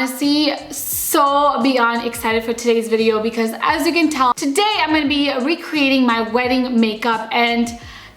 honestly so beyond excited for today's video because as you can tell, today I'm going to be recreating my wedding makeup, and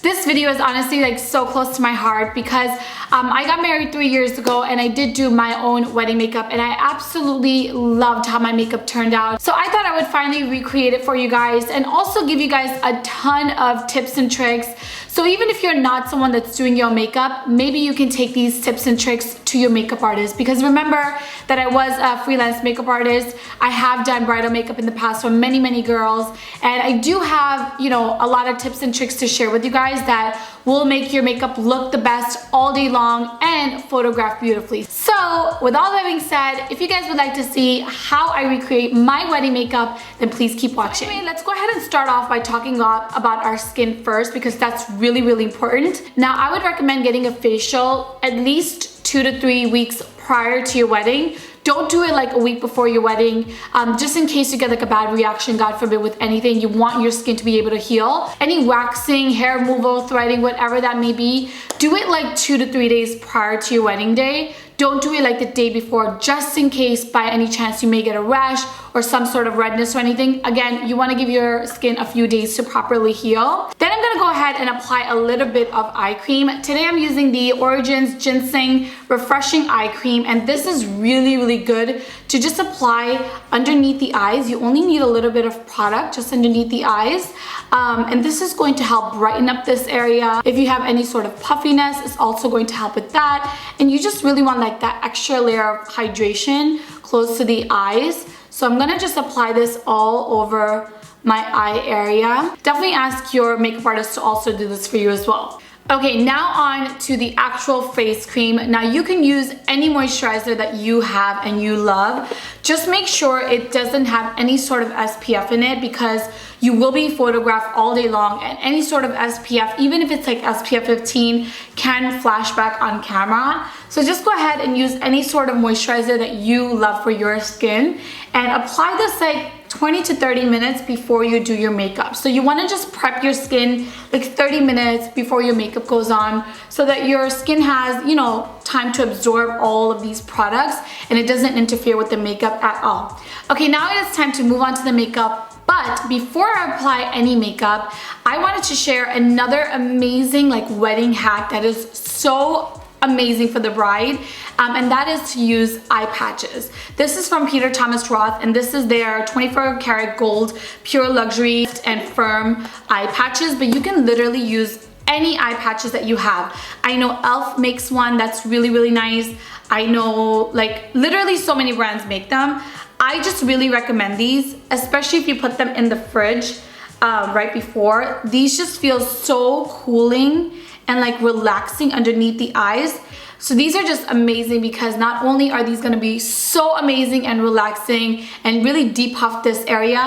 this video is honestly like so close to my heart because I got married 3 years ago and I did do my own wedding makeup, and I absolutely loved how my makeup turned out. So I thought I would finally recreate it for you guys and also give you guys a ton of tips and tricks. So even if you're not someone that's doing your makeup, maybe you can take these tips and tricks to your makeup artist, because remember that I was a freelance makeup artist. I have done bridal makeup in the past for many girls, and I do have, you know, a lot of tips and tricks to share with you guys that will make your makeup look the best all day long and photograph beautifully. So with all that being said, if you guys would like to see how I recreate my wedding makeup, then please keep watching. Anyway, let's go ahead and start off by talking about our skin first, because that's really important. Now, I would recommend getting a facial at least 2 to 3 weeks prior to your wedding. Don't do it like a week before your wedding, just in case you get like a bad reaction, God forbid, with anything. You want your skin to be able to heal. Any waxing, hair removal, threading, whatever that may be, do it like 2 to 3 days prior to your wedding day. Don't do it like the day before, just in case by any chance you may get a rash or some sort of redness or anything. Again, you want to give your skin a few days to properly heal. Then I'm going to go ahead and apply a little bit of eye cream. Today I'm using the Origins Ginseng Refreshing Eye Cream, and this is really good to just apply underneath the eyes. You only need a little bit of product just underneath the eyes, and this is going to help brighten up this area. If you have any sort of puffiness, it's also going to help with that, and you just really want like that extra layer of hydration close to the eyes. So I'm gonna just apply this all over my eye area. Definitely ask your makeup artist to also do this for you as well. Okay, now on to the actual face cream. Now you can use any moisturizer that you have and you love. Just make sure it doesn't have any sort of SPF in it, because you will be photographed all day long, and any sort of SPF, even if it's like SPF 15, can flash back on camera. So just go ahead and use any sort of moisturizer that you love for your skin and apply this like 20 to 30 minutes before you do your makeup. So you want to just prep your skin like 30 minutes before your makeup goes on, so that your skin has, you know, time to absorb all of these products and it doesn't interfere with the makeup at all. Okay, now it is time to move on to the makeup. But before I apply any makeup, I wanted to share another amazing like wedding hack that is so amazing for the bride, and that is to use eye patches. This is from Peter Thomas Roth, and this is their 24 karat gold pure luxury and firm eye patches, but you can literally use any eye patches that you have. I know e.l.f. makes one that's really nice. I know like literally so many brands make them. I just really recommend these, especially if you put them in the fridge right before. These just feel so cooling and like relaxing underneath the eyes. So these are just amazing, because not only are these going to be so amazing and relaxing and really depuff this area,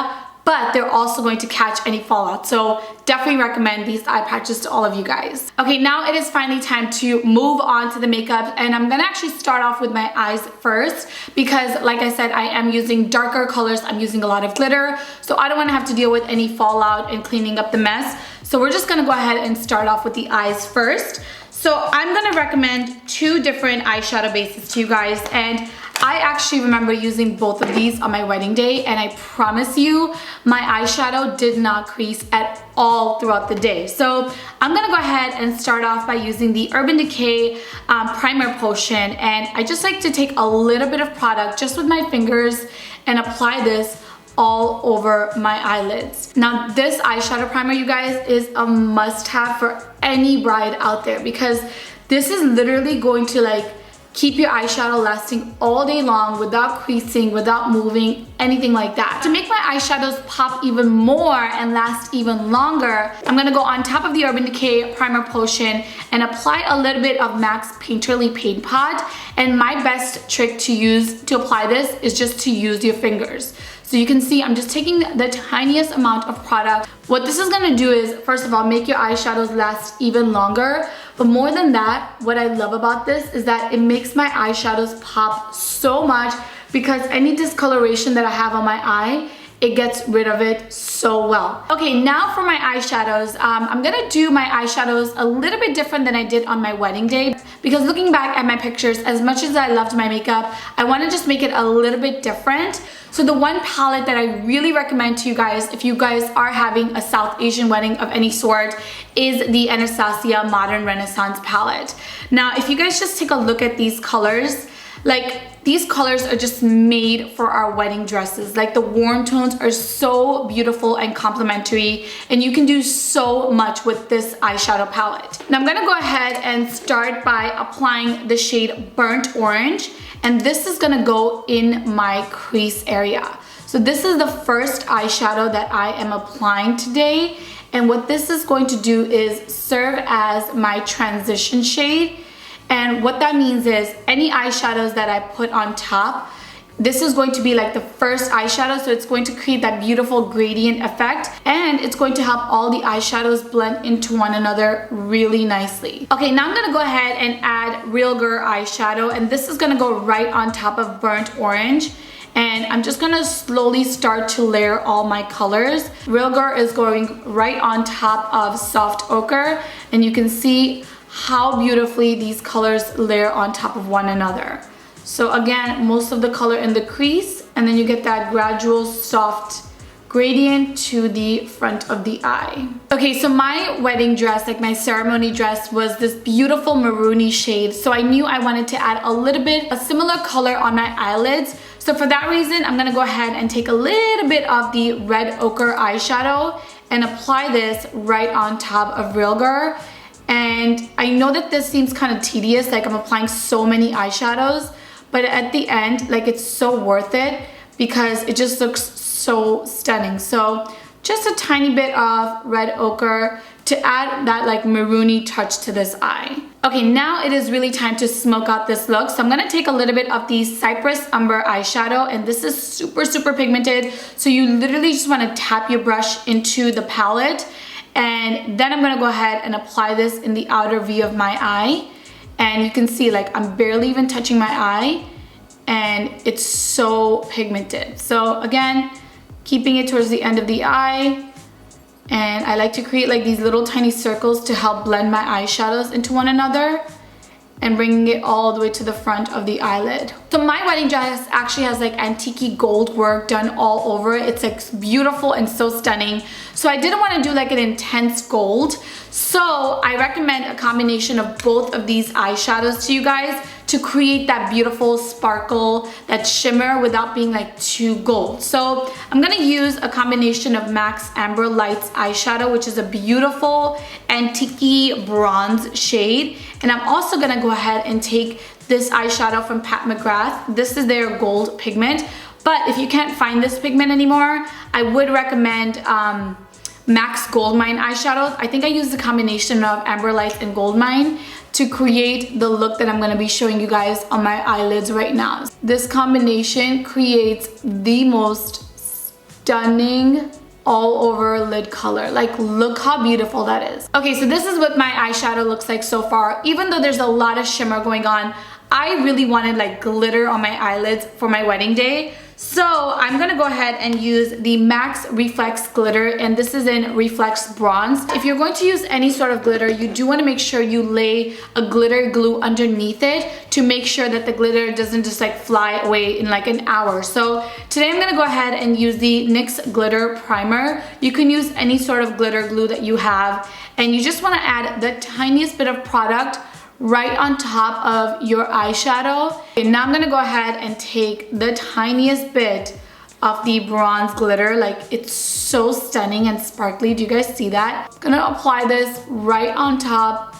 but they're also going to catch any fallout. So definitely recommend these eye patches to all of you guys. Okay, now it is finally time to move on to the makeup, and I'm gonna actually start off with my eyes first, because like I said, I am using darker colors. I'm using a lot of glitter, so I don't want to have to deal with any fallout and cleaning up the mess. So we're just gonna go ahead and start off with the eyes first. So I'm gonna recommend 2 different eyeshadow bases to you guys, and I actually remember using both of these on my wedding day, and I promise you my eyeshadow did not crease at all throughout the day. So I'm gonna go ahead and start off by using the Urban Decay primer potion, and I just like to take a little bit of product just with my fingers and apply this all over my eyelids. Now this eyeshadow primer, you guys, is a must-have for any bride out there, because this is literally going to like keep your eyeshadow lasting all day long without creasing, without moving, anything like that. To make my eyeshadows pop even more and last even longer, I'm gonna go on top of the Urban Decay primer potion and apply a little bit of MAC's Painterly Paint Pot. And my best trick to use to apply this is just to use your fingers. So you can see I'm just taking the tiniest amount of product. What this is gonna do is, first of all, make your eyeshadows last even longer. But more than that, what I love about this is that it makes my eyeshadows pop so much, because any discoloration that I have on my eye, it gets rid of it so well. Okay, now for my eyeshadows. I'm gonna do my eyeshadows a little bit different than I did on my wedding day, because looking back at my pictures, as much as I loved my makeup, I want to just make it a little bit different. So the one palette that I really recommend to you guys, if you guys are having a South Asian wedding of any sort, is the Anastasia Modern Renissance palette. Now, if you guys just take a look at these colors, like these colors are just made for our wedding dresses. Like the warm tones are so beautiful and complementary, and you can do so much with this eyeshadow palette. Now I'm gonna go ahead and start by applying the shade Burnt Orange, and this is gonna go in my crease area. So this is the first eyeshadow that I am applying today, and what this is going to do is serve as my transition shade. And what that means is any eyeshadows that I put on top, this is going to be like the first eyeshadow, so it's going to create that beautiful gradient effect, and it's going to help all the eyeshadows blend into one another really nicely. Okay, now I'm gonna go ahead and add Real Girl eyeshadow, and this is gonna go right on top of Burnt Orange. And I'm just gonna slowly start to layer all my colors. Real Girl is going right on top of Soft Ochre, and you can see how beautifully these colors layer on top of one another. So again, most of the color in the crease, and then you get that gradual soft gradient to the front of the eye. Okay, so my wedding dress, like my ceremony dress, was this beautiful maroony shade. So I knew I wanted to add a similar color on my eyelids. So for that reason, I'm gonna go ahead and take a little bit of the red ochre eyeshadow and apply this right on top of Real Girl. And I know that this seems kind of tedious, like I'm applying so many eyeshadows, but at the end, like it's so worth it because it just looks so stunning. So just a tiny bit of red ochre to add that like maroony touch to this eye. Okay, now it is really time to smoke out this look. So I'm gonna take a little bit of the Cypress Umber eyeshadow, and this is super, super pigmented. So you literally just wanna tap your brush into the palette, and then I'm gonna go ahead and apply this in the outer V of my eye. And you can see like I'm barely even touching my eye, and it's so pigmented. So again, keeping it towards the end of the eye. And I like to create like these little tiny circles to help blend my eyeshadows into one another, and bringing it all the way to the front of the eyelid. So my wedding dress actually has like antique gold work done all over it. It's like beautiful and so stunning. So I didn't want to do like an intense gold. So I recommend a combination of both of these eyeshadows to you guys to create that beautiful sparkle, that shimmer without being like too gold. So I'm gonna use a combination of MAC's Amber Lights eyeshadow, which is a beautiful antique bronze shade. And I'm also gonna go ahead and take this eyeshadow from Pat McGrath. This is their gold pigment. But if you can't find this pigment anymore, I would recommend MAC's Goldmine eyeshadow. I think I used a combination of Amber Lights and Goldmine to create the look that I'm gonna be showing you guys on my eyelids right now. This combination creates the most stunning all over lid color. Like, look how beautiful that is. Okay, so this is what my eyeshadow looks like so far. Even though there's a lot of shimmer going on, I really wanted like glitter on my eyelids for my wedding day. So I'm gonna go ahead and use the MAC's Reflex Glitter, and this is in Reflex Bronze. If you're going to use any sort of glitter, you do wanna make sure you lay a glitter glue underneath it to make sure that the glitter doesn't just like fly away in like an hour. So today I'm gonna go ahead and use the NYX Glitter Primer. You can use any sort of glitter glue that you have, and you just wanna add the tiniest bit of product right on top of your eyeshadow. And now I'm gonna go ahead and take the tiniest bit of the bronze glitter. Like, it's so stunning and sparkly. Do you guys see that? I'm gonna apply this right on top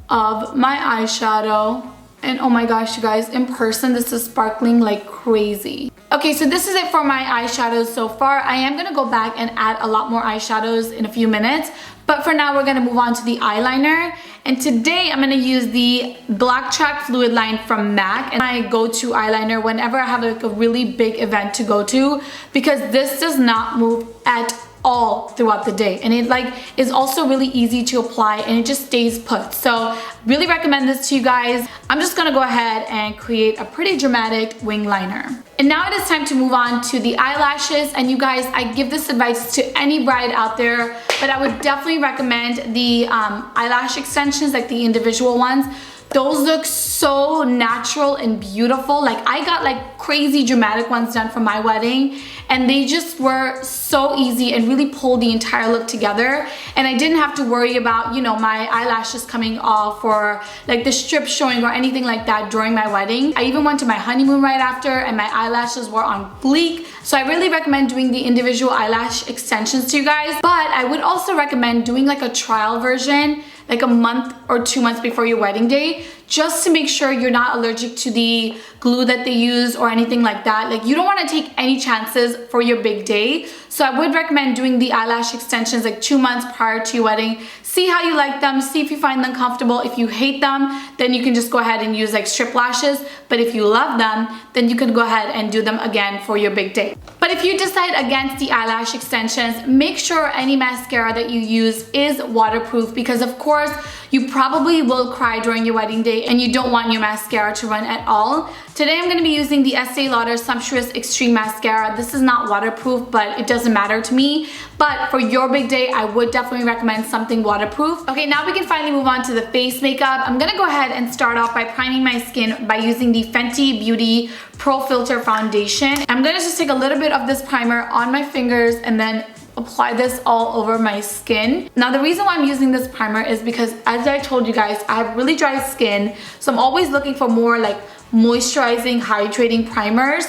of my eyeshadow. And oh my gosh, you guys, in person, this is sparkling like crazy. Okay, so this is it for my eyeshadows so far. I am gonna go back and add a lot more eyeshadows in a few minutes, but for now we're gonna move on to the eyeliner. And today I'm gonna use the Blacktrack Fluidline from MAC, and my go-to eyeliner whenever I have like a really big event to go to, because this does not move at all throughout the day, and it like is also really easy to apply, and it just stays put. So really recommend this to you guys. I'm just gonna go ahead and create a pretty dramatic wing liner. And now it is time to move on to the eyelashes. And you guys, I give this advice to any bride out there, but I would definitely recommend the eyelash extensions, like the individual ones. Those look so natural and beautiful. Like I got like crazy dramatic ones done for my wedding, and they just were so easy and really pulled the entire look together. And I didn't have to worry about, you know, my eyelashes coming off or like the strip showing or anything like that during my wedding. I even went to my honeymoon right after, and my eyelashes were on fleek. So I really recommend doing the individual eyelash extensions to you guys. But I would also recommend doing like a trial version, like a month or 2 months before your wedding day, just to make sure you're not allergic to the glue that they use or anything like that. Like you don't want to take any chances for your big day. So I would recommend doing the eyelash extensions like 2 months prior to your wedding. See how you like them, see if you find them comfortable. If you hate them, then you can just go ahead and use like strip lashes. But if you love them, then you can go ahead and do them again for your big day. But if you decide against the eyelash extensions, make sure any mascara that you use is waterproof, because of course you probably will cry during your wedding day and you don't want your mascara to run at all. Today I'm going to be using the Estee Lauder Sumptuous Extreme Mascara. This is not waterproof, but it doesn't matter to me. But for your big day, I would definitely recommend something waterproof. Okay, now we can finally move on to the face makeup. I'm going to go ahead and start off by priming my skin by using the Fenty Beauty Pro Filtr foundation. I'm going to just take a little bit of this primer on my fingers and then apply this all over my skin. Now the reason why I'm using this primer is because, as I told you guys, I have really dry skin, so I'm always looking for more like moisturizing, hydrating primers,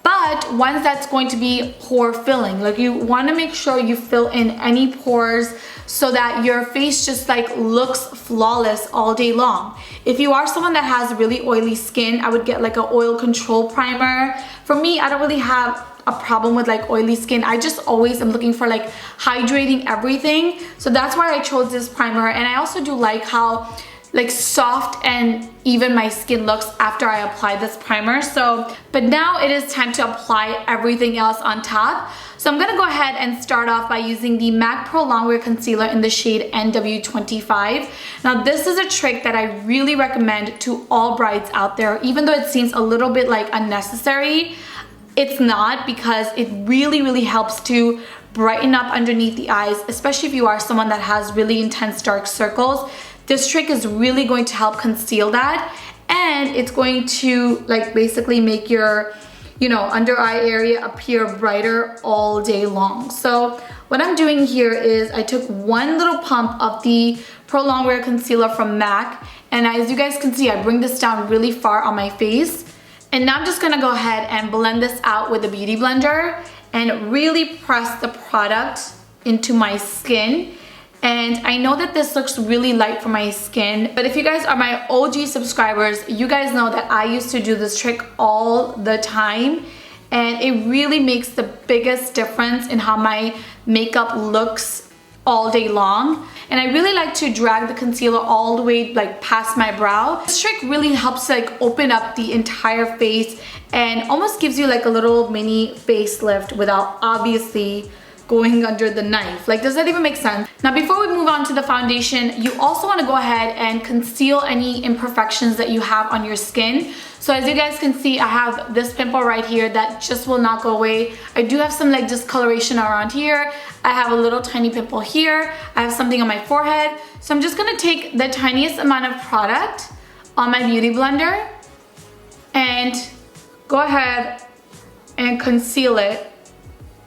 but ones that's going to be pore filling. Like you want to make sure you fill in any pores so that your face just like looks flawless all day long. If you are someone that has really oily skin, I would get like an oil control primer. For me, I don't really have a problem with like oily skin. I just always am looking for like hydrating everything. So that's why I chose this primer. And I also do like how like soft and even my skin looks after I apply this primer. So, but now it is time to apply everything else on top. So I'm gonna go ahead and start off by using the MAC Prolongwear Concealer in the shade NW25. Now this is a trick that I really recommend to all brides out there, even though it seems a little bit like unnecessary. It's not, because it really helps to brighten up underneath the eyes, especially if you are someone that has really intense dark circles. This trick is really going to help conceal that, and it's going to like basically make your, you know, under eye area appear brighter all day long. So what I'm doing here is I took one little pump of the Prolongwear concealer from MAC, and as you guys can see, I bring this down really far on my face. And now I'm just gonna go ahead and blend this out with a beauty blender and really press the product into my skin. And I know that this looks really light for my skin, but if you guys are my OG subscribers, you guys know that I used to do this trick all the time, and it really makes the biggest difference in how my makeup looks all day long. And I really like to drag the concealer all the way like past my brow. This trick really helps like open up the entire face and almost gives you like a little mini facelift without obviously going under the knife. Like, does that even make sense? Now before we move on to the foundation, you also want to go ahead and conceal any imperfections that you have on your skin. So as you guys can see, I have this pimple right here that just will not go away. I do have some like discoloration around here. I have a little tiny pimple here. I have something on my forehead. So I'm just gonna take the tiniest amount of product on my beauty blender and go ahead and conceal it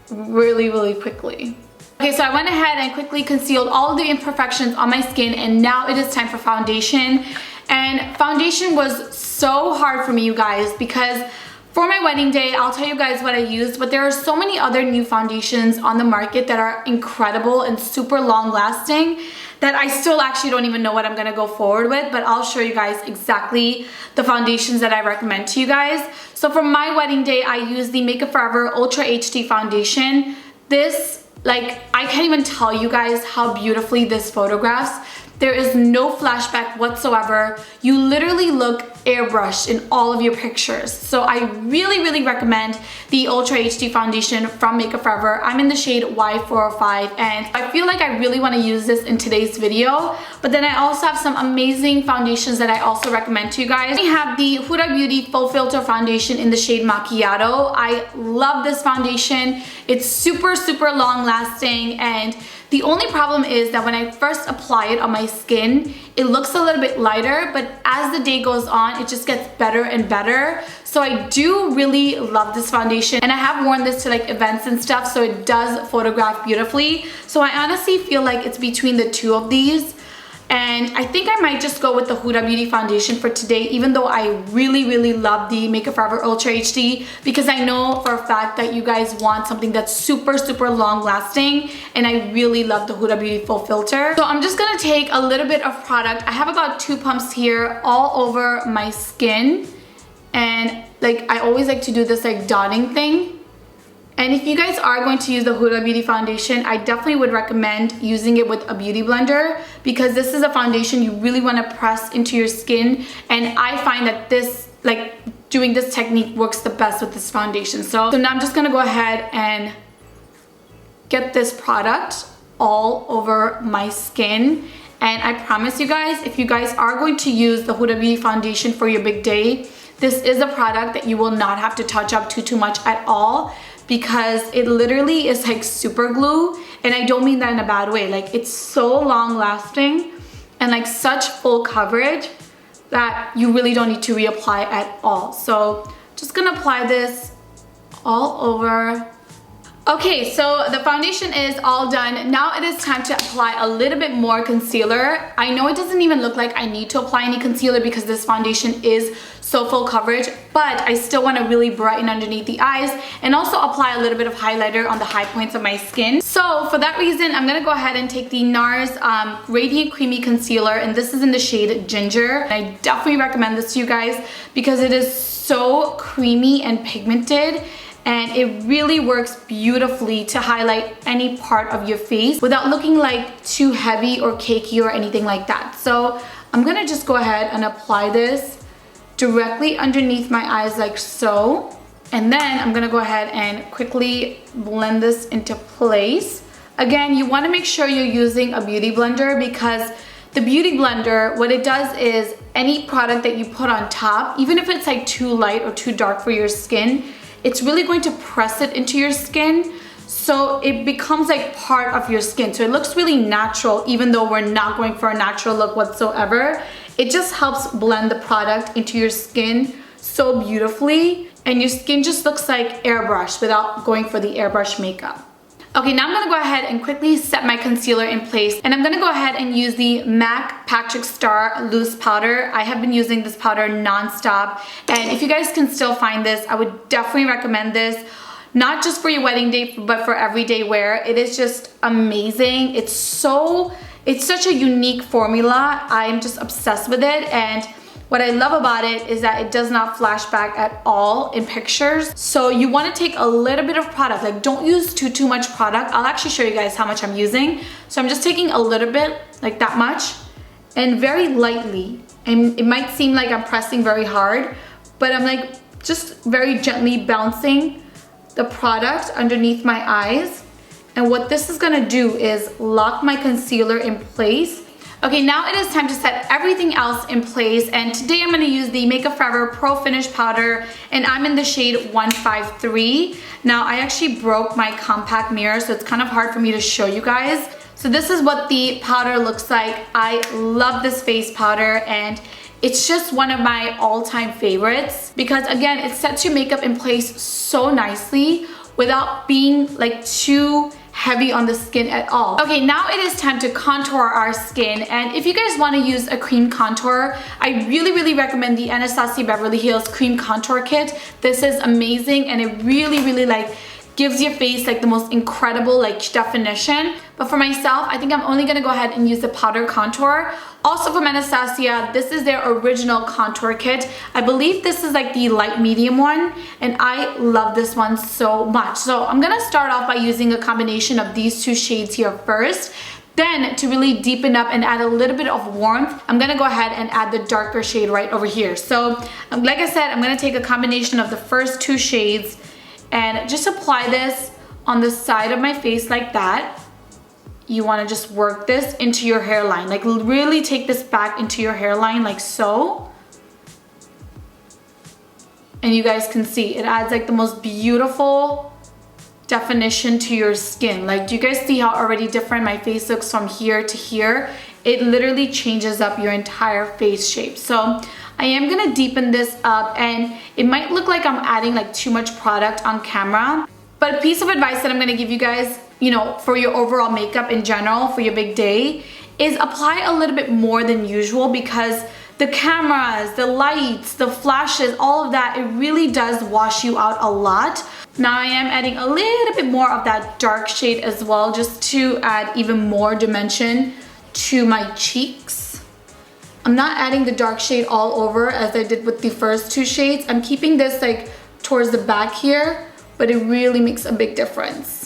really quickly. Okay, so I went ahead and quickly concealed all of the imperfections on my skin, and now it is time for foundation. And foundation was so hard for me, you guys, because for my wedding day, I'll tell you guys what I used, but there are so many other new foundations on the market that are incredible and super long lasting that I still actually don't even know what I'm gonna go forward with, but I'll show you guys exactly the foundations that I recommend to you guys. So for my wedding day, I used the Makeupforever Ultra HD foundation. This, like, I can't even tell you guys how beautifully this photographs. There is no flashback whatsoever. You literally look airbrushed in all of your pictures. So I really recommend the Ultra HD foundation from Makeupforever. I'm in the shade Y405 and I feel like I really want to use this in today's video. But then I also have some amazing foundations that I also recommend to you guys. We have the Huda Beauty Faux Filter foundation in the shade Macchiato. I love this foundation. It's super long lasting, and the only problem is that when I first apply it on my skin, it looks a little bit lighter, but as the day goes on, it just gets better and better. So I do really love this foundation, and I have worn this to like events and stuff, so it does photograph beautifully. So I honestly feel like it's between the two of these. And I think I might just go with the Huda Beauty foundation for today, even though I really love the Makeupforever Ultra HD, because I know for a fact that you guys want something that's super long lasting, and I really love the Huda Beauty Faux Filter. So I'm just gonna take a little bit of product. I have about 2 pumps here all over my skin, and like I always like to do this like dotting thing. And if you guys are going to use the Huda Beauty foundation, I definitely would recommend using it with a beauty blender, because this is a foundation you really want to press into your skin, and I find that this, like doing this technique, works the best with this foundation. So now I'm just gonna go ahead and get this product all over my skin. And I promise you guys, if you guys are going to use the Huda Beauty foundation for your big day, this is a product that you will not have to touch up too much at all, because it literally is like super glue. And I don't mean that in a bad way. Like, it's so long lasting and like such full coverage that you really don't need to reapply at all. So just gonna apply this all over. Okay, so the foundation is all done. Now it is time to apply a little bit more concealer. I know it doesn't even look like I need to apply any concealer because this foundation is so full coverage, but I still want to really brighten underneath the eyes and also apply a little bit of highlighter on the high points of my skin. So for that reason, I'm gonna go ahead and take the NARS Radiant Creamy Concealer, and this is in the shade Ginger. And I definitely recommend this to you guys because it is so creamy and pigmented, and it really works beautifully to highlight any part of your face without looking like too heavy or cakey or anything like that. So I'm gonna just go ahead and apply this directly underneath my eyes like so. And then I'm gonna go ahead and quickly blend this into place. Again, you wanna make sure you're using a beauty blender, because the beauty blender, what it does is any product that you put on top, even if it's like too light or too dark for your skin, it's really going to press it into your skin, so it becomes like part of your skin. So it looks really natural, even though we're not going for a natural look whatsoever. It just helps blend the product into your skin so beautifully, and your skin just looks like airbrush without going for the airbrush makeup. Okay, now I'm gonna go ahead and quickly set my concealer in place, and I'm gonna go ahead and use the MAC Patrick Star Loose Powder. I have been using this powder non-stop, and if you guys can still find this, I would definitely recommend this, not just for your wedding day, but for everyday wear. It is just amazing. It's such a unique formula. I'm just obsessed with it, and what I love about it is that it does not flash back at all in pictures. So you want to take a little bit of product, like don't use too much product. I'll actually show you guys how much I'm using. So I'm just taking a little bit, like that much, and very lightly. And it might seem like I'm pressing very hard, but I'm like just very gently bouncing the product underneath my eyes. And what this is gonna do is lock my concealer in place. Okay, now it is time to set everything else in place, and today I'm gonna use the Makeupforever Pro Finish Powder, and I'm in the shade 153. Now, I actually broke my compact mirror, so it's kind of hard for me to show you guys. So this is what the powder looks like. I love this face powder, and it's just one of my all-time favorites because, again, it sets your makeup in place so nicely without being like too heavy on the skin at all. Okay, now it is time to contour our skin, and if you guys want to use a cream contour, I really recommend the Anastasia Beverly Hills Cream Contour Kit. This is amazing, and it really like gives your face like the most incredible like definition. But for myself, I think I'm only gonna go ahead and use the powder contour. Also from Anastasia, this is their original contour kit. I believe this is like the light medium one, and I love this one so much. So I'm gonna start off by using a combination of these two shades here first. Then to really deepen up and add a little bit of warmth, I'm gonna go ahead and add the darker shade right over here. So like I said, I'm gonna take a combination of the first 2 shades and just apply this on the side of my face like that. You wanna just work this into your hairline, like really take this back into your hairline like so. And you guys can see, it adds like the most beautiful definition to your skin. Like, do you guys see how already different my face looks from here to here? It literally changes up your entire face shape. So I am gonna deepen this up, and it might look like I'm adding like too much product on camera, but a piece of advice that I'm gonna give you guys, you know, for your overall makeup in general, for your big day, is apply a little bit more than usual, because the cameras, the lights, the flashes, all of that, it really does wash you out a lot. Now I am adding a little bit more of that dark shade as well, just to add even more dimension to my cheeks. I'm not adding the dark shade all over as I did with the first 2 shades. I'm keeping this like towards the back here, but it really makes a big difference.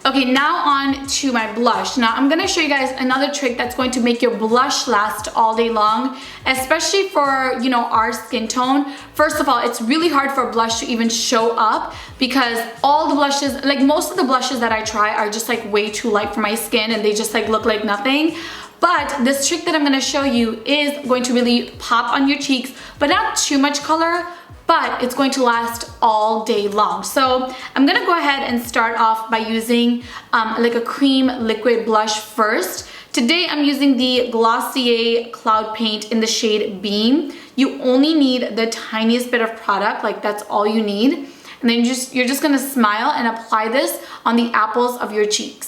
Okay, now on to my blush. Now I'm gonna show you guys another trick that's going to make your blush last all day long, especially for, you know, our skin tone. First of all, it's really hard for a blush to even show up, because all the blushes, like most of the blushes that I try are just like way too light for my skin, and they just like look like nothing. But this trick that I'm gonna show you is going to really pop on your cheeks, but not too much color, but it's going to last all day long. So I'm gonna go ahead and start off by using like a cream liquid blush first. Today I'm using the Glossier Cloud paint in the shade Beam. You only need the tiniest bit of product, like that's all you need. And then you're just gonna smile and apply this on the apples of your cheeks.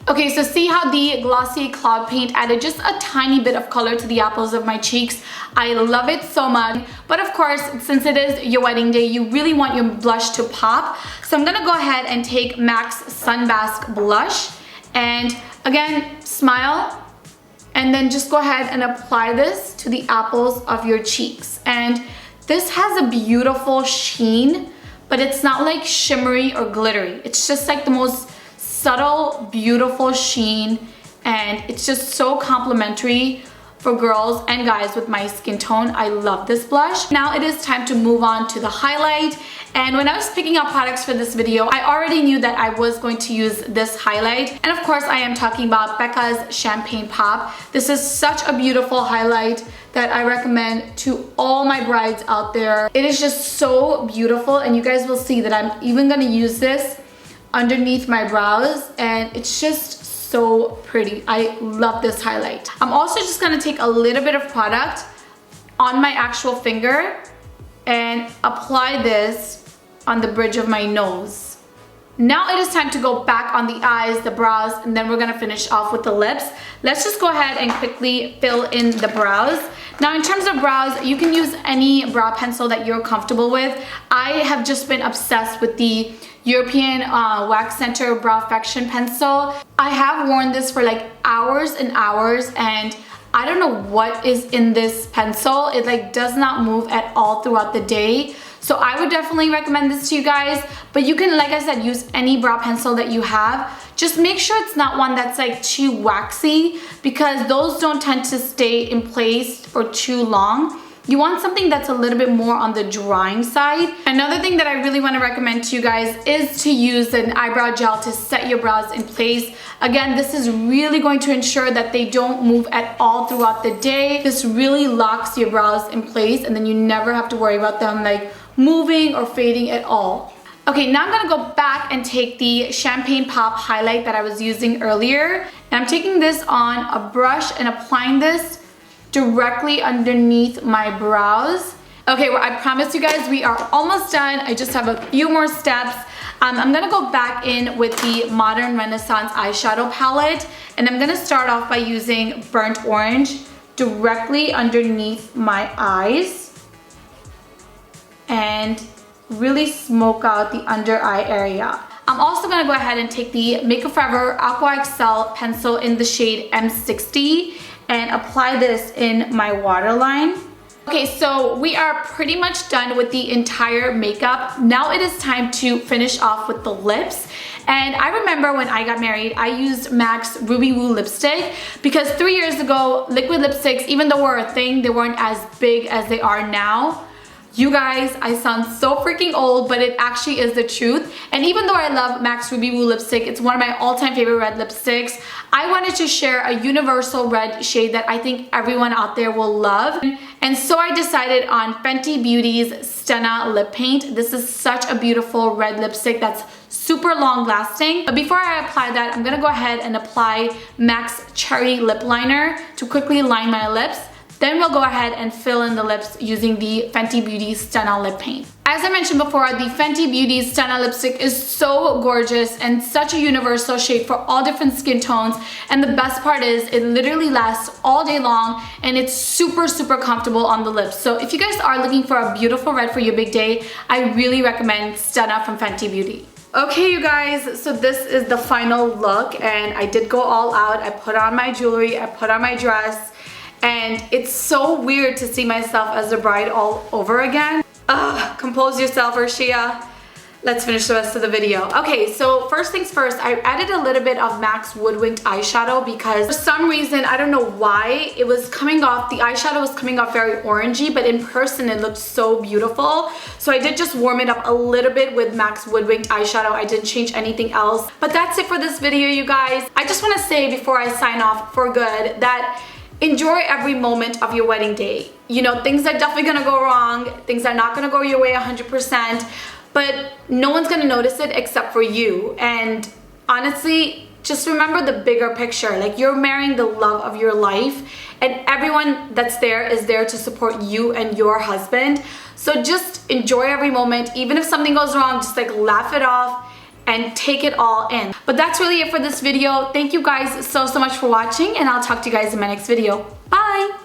Okay, so see how the Glossier Cloud paint added just a tiny bit of color to the apples of my cheeks. I love it so much. But of course, since it is your wedding day, you really want your blush to pop. So I'm gonna go ahead and take MAC's Sunbasque blush, and again, smile, and then just go ahead and apply this to the apples of your cheeks. And this has a beautiful sheen, but it's not like shimmery or glittery. It's just like the most subtle, beautiful sheen, and it's just so complimentary for girls and guys with my skin tone. I love this blush. Now it is time to move on to the highlight. And when I was picking out products for this video, I already knew that I was going to use this highlight. And of course, I am talking about Becca's Champagne Pop. This is such a beautiful highlight that I recommend to all my brides out there. It is just so beautiful, and you guys will see that I'm even gonna use this underneath my brows, and it's just so pretty. I love this highlight. I'm also just gonna take a little bit of product on my actual finger and apply this on the bridge of my nose. Now it is time to go back on the eyes, the brows, and then we're gonna finish off with the lips. Let's just go ahead and quickly fill in the brows. Now in terms of brows, you can use any brow pencil that you're comfortable with. I have just been obsessed with the European Wax Center Brow Perfection Pencil. I have worn this for like hours and hours, and I don't know what is in this pencil. It like does not move at all throughout the day. So I would definitely recommend this to you guys, but you can, like I said, use any brow pencil that you have. Just make sure it's not one that's like too waxy, because those don't tend to stay in place for too long. You want something that's a little bit more on the drying side. Another thing that I really want to recommend to you guys is to use an eyebrow gel to set your brows in place. Again, this is really going to ensure that they don't move at all throughout the day. This really locks your brows in place, and then you never have to worry about them like moving or fading at all. Okay, now I'm gonna go back and take the Champagne Pop highlight that I was using earlier, and I'm taking this on a brush and applying this directly underneath my brows. Okay, well, I promise you guys we are almost done. I just have a few more steps. I'm gonna go back in with the Modern Renaissance eyeshadow palette, and I'm gonna start off by using Burnt Orange directly underneath my eyes and really smoke out the under eye area. I'm also gonna go ahead and take the Makeupforever Aqua Excel pencil in the shade M60 and apply this in my waterline Okay, so we are pretty much done with the entire makeup. Now it is time to finish off with the lips. And I remember when I got married, I used MAC's Ruby Woo lipstick because 3 years ago, liquid lipsticks, even though were a thing, they weren't as big as they are now. You guys, I sound so freaking old, but it actually is the truth. And even though I love MAC's Ruby Woo lipstick, it's one of my all-time favorite red lipsticks, I wanted to share a universal red shade that I think everyone out there will love. And so I decided on Fenty Beauty's Stunna Lip Paint. This is such a beautiful red lipstick that's super long lasting. But before I apply that, I'm gonna go ahead and apply MAC's Cherry Lip Liner to quickly line my lips. Then we'll go ahead and fill in the lips using the Fenty Beauty Stunna Lip Paint. As I mentioned before, the Fenty Beauty Stunna lipstick is so gorgeous and such a universal shade for all different skin tones. And the best part is it literally lasts all day long and it's super, super comfortable on the lips. So if you guys are looking for a beautiful red for your big day, I really recommend Stunna from Fenty Beauty. Okay, you guys, so this is the final look and I did go all out. I put on my jewelry, I put on my dress. And it's so weird to see myself as a bride all over again. Ugh, compose yourself, Arshia. Let's finish the rest of the video. Okay, so first things first, I added a little bit of MAC's Woodwinked eyeshadow because for some reason, I don't know why, it was coming off, the eyeshadow was coming off very orangey, but in person it looked so beautiful. So I did just warm it up a little bit with MAC's Woodwinked eyeshadow. I didn't change anything else. But that's it for this video, you guys. I just wanna say before I sign off for good that enjoy every moment of your wedding day. You know, things are definitely gonna go wrong, things are not gonna go your way 100%, but no one's gonna notice it except for you. And honestly, just remember the bigger picture. Like, you're marrying the love of your life and everyone that's there is there to support you and your husband. So just enjoy every moment. Even if something goes wrong, just like laugh it off and take it all in. But that's really it for this video. Thank you guys so much for watching and I'll talk to you guys in my next video. Bye!